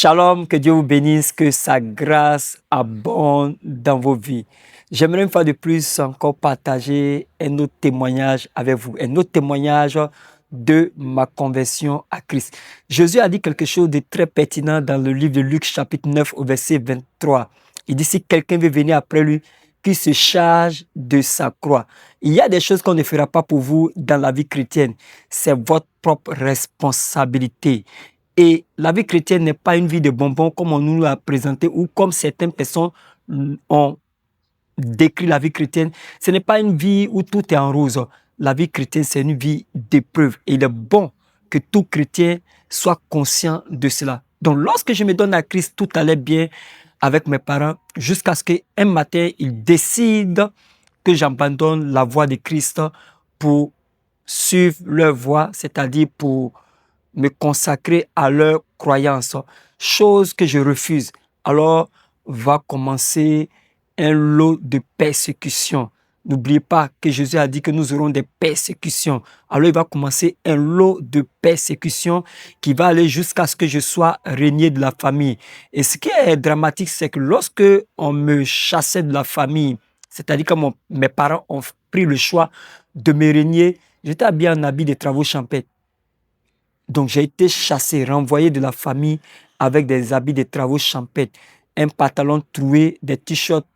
Shalom, que Dieu vous bénisse, que sa grâce abonde dans vos vies. J'aimerais une fois de plus encore partager un autre témoignage avec vous, un autre témoignage de ma conversion à Christ. Jésus a dit quelque chose de très pertinent dans le livre de Luc chapitre 9 au verset 23. Il dit, si quelqu'un veut venir après lui, qu'il se charge de sa croix. Il y a des choses qu'on ne fera pas pour vous dans la vie chrétienne. C'est votre propre responsabilité. Et la vie chrétienne n'est pas une vie de bonbons comme on nous l'a présenté ou comme certaines personnes ont décrit la vie chrétienne. Ce n'est pas une vie où tout est en rose. La vie chrétienne, c'est une vie d'épreuve. Et il est bon que tout chrétien soit conscient de cela. Donc, lorsque je me donne à Christ, tout allait bien avec mes parents jusqu'à ce qu'un matin, ils décident que j'abandonne la voie de Christ pour suivre leur voie, c'est-à-dire pour me consacrer à leur croyance, chose que je refuse. Alors va commencer un lot de persécutions. N'oubliez pas que Jésus a dit que nous aurons des persécutions. Alors il va commencer un lot de persécutions qui va aller jusqu'à ce que je sois régné de la famille. Et ce qui est dramatique, c'est que lorsque on me chassait de la famille, c'est-à-dire que mes parents ont pris le choix de me régner, j'étais habillé en habit de travaux champêtres. Donc, j'ai été chassé, renvoyé de la famille avec des habits de travaux champêtres, un pantalon troué, un t-shirt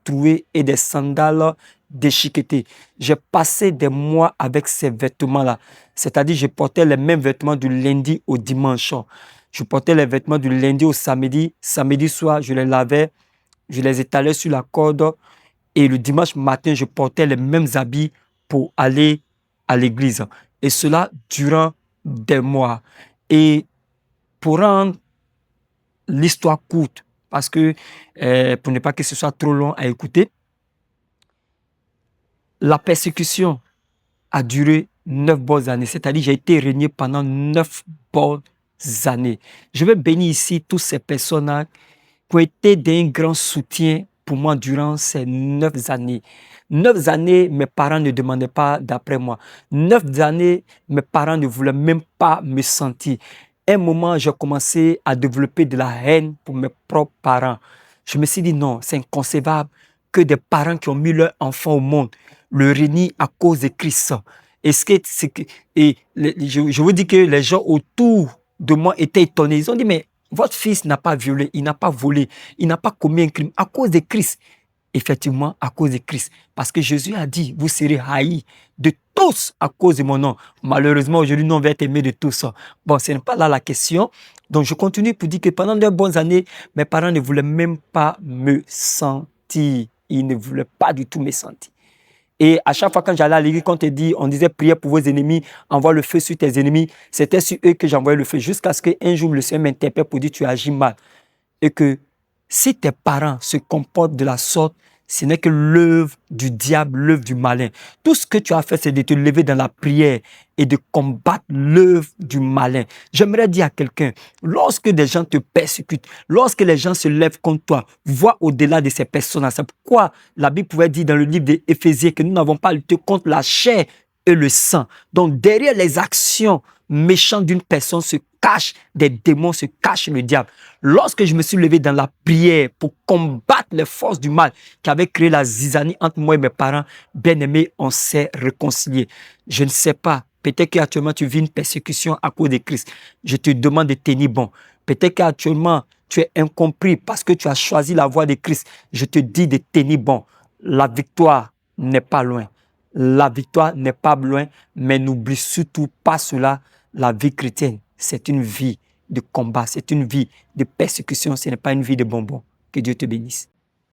troué et des sandales déchiquetées. J'ai passé des mois avec ces vêtements-là. C'est-à-dire, je portais les mêmes vêtements du lundi au dimanche. Je portais les vêtements du lundi au samedi. Samedi soir, je les lavais, je les étalais sur la corde. Et le dimanche matin, je portais les mêmes habits pour aller à l'église. Et cela durant des mois. Et pour rendre l'histoire courte, parce que pour ne pas que ce soit trop long à écouter, la persécution a duré 9 bonnes années, c'est-à-dire j'ai été régné pendant 9 bonnes années. Je vais bénir ici toutes ces personnes qui ont été d'un grand soutien pour moi durant ces 9 années. 9 années, mes parents ne demandaient pas d'après moi. 9 années, mes parents ne voulaient même pas me sentir. Un moment, j'ai commencé à développer de la haine pour mes propres parents. Je me suis dit non, c'est inconcevable que des parents qui ont mis leur enfant au monde le renient à cause de Christ. Je vous dis que les gens autour de moi étaient étonnés. Ils ont dit, mais votre fils n'a pas violé, il n'a pas volé, il n'a pas commis un crime à cause de Christ. Effectivement, à cause de Christ. Parce que Jésus a dit, vous serez haïs de tous à cause de mon nom. Malheureusement, aujourd'hui, nous, on va être aimés de tous. Bon, ce n'est pas là la question. Donc, je continue pour dire que pendant de bonnes années, mes parents ne voulaient même pas me sentir. Ils ne voulaient pas du tout me sentir. Et à chaque fois quand j'allais à l'église, quand on disait priez pour vos ennemis, envoie le feu sur tes ennemis, c'était sur eux que j'envoyais le feu jusqu'à ce qu'un jour le Seigneur m'interpelle pour dire tu agis mal. Et que si tes parents se comportent de la sorte, ce n'est que l'œuvre du diable, l'œuvre du malin. Tout ce que tu as fait, c'est de te lever dans la prière et de combattre l'œuvre du malin. J'aimerais dire à quelqu'un, lorsque des gens te persécutent, lorsque les gens se lèvent contre toi, vois au-delà de ces personnes. C'est pourquoi la Bible pouvait dire dans le livre d'Éphésiens que nous n'avons pas lutté contre la chair et le sang. Donc derrière les actions méchantes d'une personne se cachent des démons, se cache le diable. Lorsque je me suis levé dans la prière pour combattre les forces du mal qui avaient créé la zizanie entre moi et mes parents, bien-aimés, on s'est réconciliés. Je ne sais pas, peut-être qu'actuellement tu vis une persécution à cause de Christ. Je te demande de tenir bon. Peut-être qu'actuellement tu es incompris parce que tu as choisi la voie de Christ. Je te dis de tenir bon. La victoire n'est pas loin. La victoire n'est pas loin, mais n'oublie surtout pas cela. La vie chrétienne, c'est une vie de combat, c'est une vie de persécution, ce n'est pas une vie de bonbons. Que Dieu te bénisse.